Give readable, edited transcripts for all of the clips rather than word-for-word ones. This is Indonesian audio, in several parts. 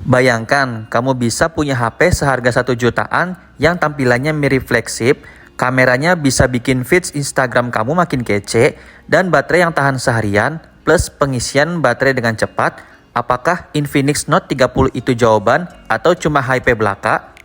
Bayangkan kamu bisa punya HP seharga 1 jutaan yang tampilannya mirip flagship, kameranya bisa bikin feeds Instagram kamu makin kece, dan baterai yang tahan seharian, plus pengisian baterai dengan cepat. Apakah Infinix Note 30 itu jawaban atau cuma hype belaka?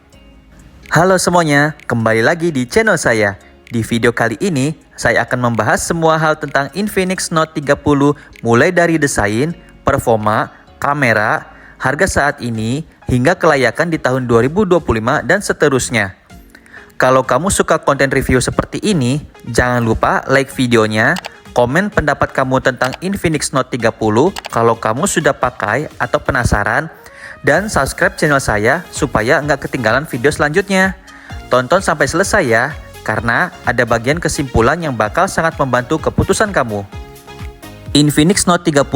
Halo semuanya, kembali lagi di channel saya. Di video kali ini, saya akan membahas semua hal tentang Infinix Note 30 mulai dari desain, performa, kamera, harga saat ini, hingga kelayakan di tahun 2025 dan seterusnya. Kalau kamu suka konten review seperti ini, jangan lupa like videonya, komen pendapat kamu tentang Infinix Note 30 kalau kamu sudah pakai atau penasaran, dan subscribe channel saya supaya nggak ketinggalan video selanjutnya. Tonton sampai selesai ya, karena ada bagian kesimpulan yang bakal sangat membantu keputusan kamu. Infinix Note 30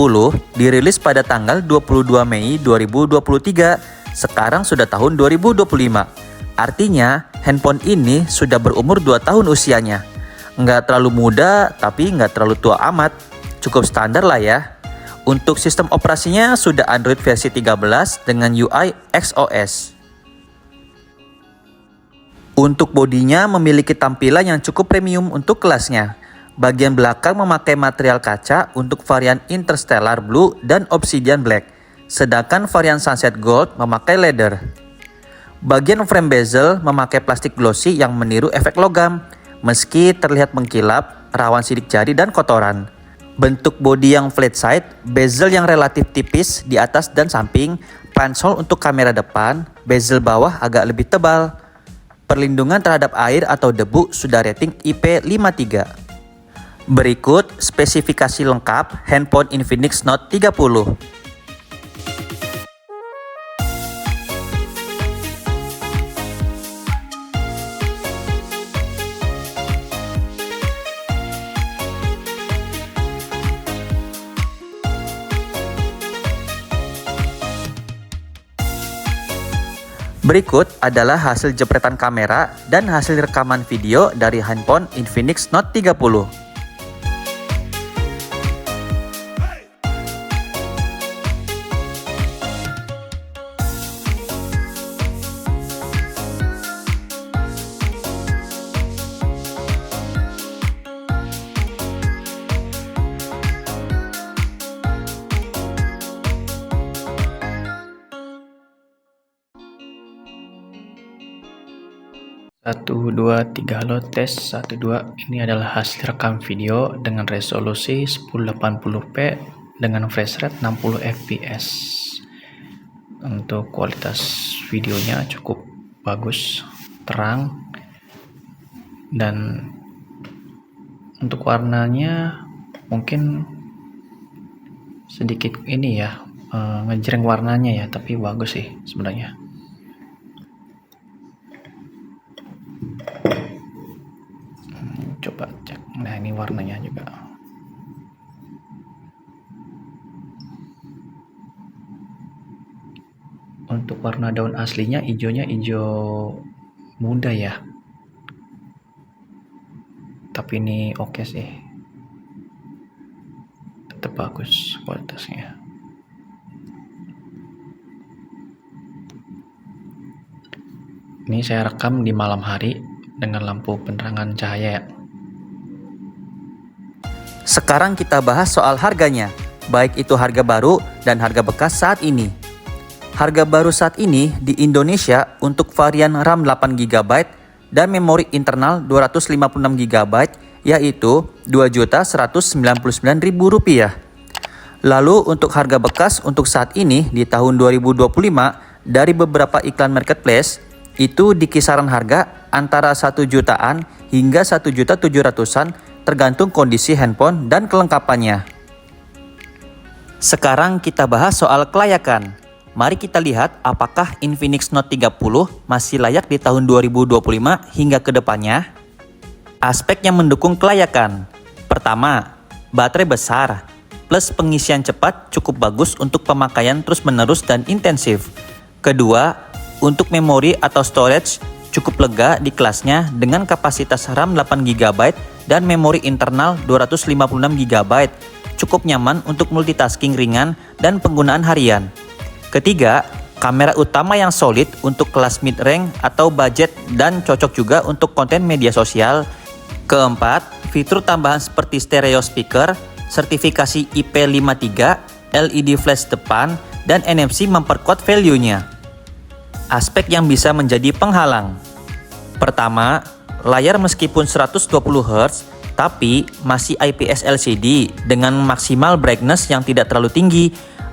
dirilis pada tanggal 22 Mei 2023, sekarang sudah tahun 2025. Artinya, handphone ini sudah berumur 2 tahun usianya. Nggak terlalu muda, tapi nggak terlalu tua amat. Cukup standar lah ya. Untuk sistem operasinya sudah Android versi 13 dengan UI XOS. Untuk bodinya memiliki tampilan yang cukup premium untuk kelasnya. Bagian belakang memakai material kaca untuk varian Interstellar Blue dan Obsidian Black, sedangkan varian Sunset Gold memakai leather. Bagian frame bezel memakai plastik glossy yang meniru efek logam, meski terlihat mengkilap, rawan sidik jari dan kotoran. Bentuk bodi yang flat side, bezel yang relatif tipis di atas dan samping, punch hole untuk kamera depan, bezel bawah agak lebih tebal. Perlindungan terhadap air atau debu sudah rating IP53. Berikut spesifikasi lengkap handphone Infinix Note 30. Berikut adalah hasil jepretan kamera dan hasil rekaman video dari handphone Infinix Note 30. Satu, dua, tiga, halo tes 1, 2. Ini adalah hasil rekam video dengan resolusi 1080p dengan frame rate 60 fps. Untuk kualitas videonya cukup bagus, terang, dan untuk warnanya mungkin sedikit ini ya, ngejreng warnanya ya, tapi bagus sih sebenarnya. Coba cek, nah ini warnanya juga. Untuk warna daun aslinya hijaunya hijau muda ya, tapi ini oke sih, tetap bagus kualitasnya. Ini saya rekam di malam hari dengan lampu penerangan cahaya ya. Sekarang kita bahas soal harganya, baik itu harga baru dan harga bekas saat ini. Harga baru saat ini di Indonesia untuk varian RAM 8GB dan memori internal 256GB yaitu Rp2.199.000. Lalu untuk harga bekas untuk saat ini di tahun 2025 dari beberapa iklan marketplace itu di kisaran harga antara 1 jutaan hingga 1.700.000-an tergantung kondisi handphone dan kelengkapannya. Sekarang kita bahas soal kelayakan. Mari kita lihat apakah Infinix Note 30 masih layak di tahun 2025 hingga ke depannya. Aspek yang mendukung kelayakan. Pertama, baterai besar plus pengisian cepat cukup bagus untuk pemakaian terus-menerus dan intensif. Kedua, untuk memori atau storage cukup lega di kelasnya dengan kapasitas RAM 8GB dan memori internal 256GB. Cukup nyaman untuk multitasking ringan dan penggunaan harian. Ketiga, Kamera utama yang solid untuk kelas mid-range atau budget dan cocok juga untuk konten media sosial. Keempat, fitur tambahan seperti stereo speaker, sertifikasi IP53, LED flash depan, dan NFC memperkuat value-nya. Aspek yang bisa menjadi penghalang. Pertama, layar meskipun 120 Hz, tapi masih IPS LCD dengan maksimal brightness yang tidak terlalu tinggi,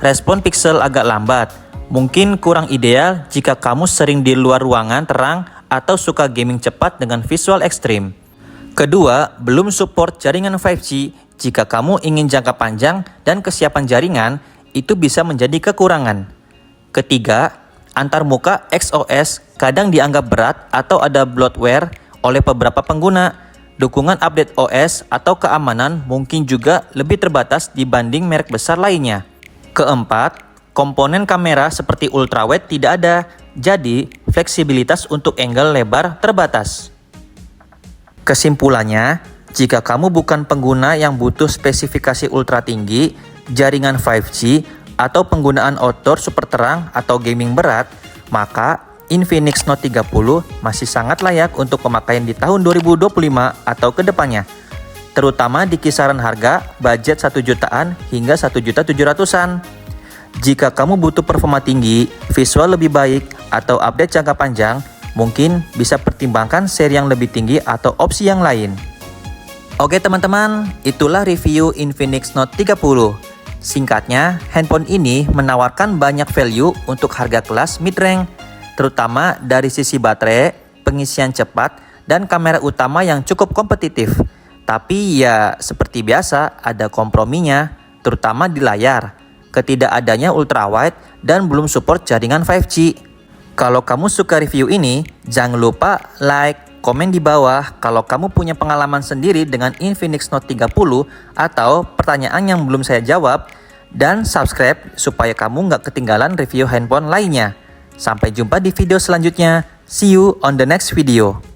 respon pixel agak lambat. Mungkin kurang ideal jika kamu sering di luar ruangan terang atau suka gaming cepat dengan visual ekstrim. Kedua, belum support jaringan 5G. Jika kamu ingin jangka panjang dan kesiapan jaringan, itu bisa menjadi kekurangan. Ketiga, antarmuka XOS kadang dianggap berat atau ada bloatware oleh beberapa pengguna. Dukungan update OS atau keamanan mungkin juga lebih terbatas dibanding merek besar lainnya. Keempat, komponen kamera seperti ultrawide tidak ada, jadi fleksibilitas untuk angle lebar terbatas. Kesimpulannya, jika kamu bukan pengguna yang butuh spesifikasi ultra tinggi, jaringan 5G, atau penggunaan outdoor super terang atau gaming berat, maka Infinix Note 30 masih sangat layak untuk pemakaian di tahun 2025 atau kedepannya, terutama di kisaran harga budget 1 jutaan hingga 1.700.000-an. Jika kamu butuh performa tinggi, visual lebih baik, atau update jangka panjang, mungkin bisa pertimbangkan seri yang lebih tinggi atau opsi yang lain. Oke teman-teman, itulah review Infinix Note 30. Singkatnya, handphone ini menawarkan banyak value untuk harga kelas mid-range, terutama dari sisi baterai, pengisian cepat, dan kamera utama yang cukup kompetitif. Tapi ya seperti biasa ada komprominya, terutama di layar. Ketidakadanya ultrawide dan belum support jaringan 5G. Kalau kamu suka review ini, jangan lupa like, komen di bawah kalau kamu punya pengalaman sendiri dengan Infinix Note 30 atau pertanyaan yang belum saya jawab, dan subscribe supaya kamu nggak ketinggalan review handphone lainnya. Sampai jumpa di video selanjutnya. See you on the next video.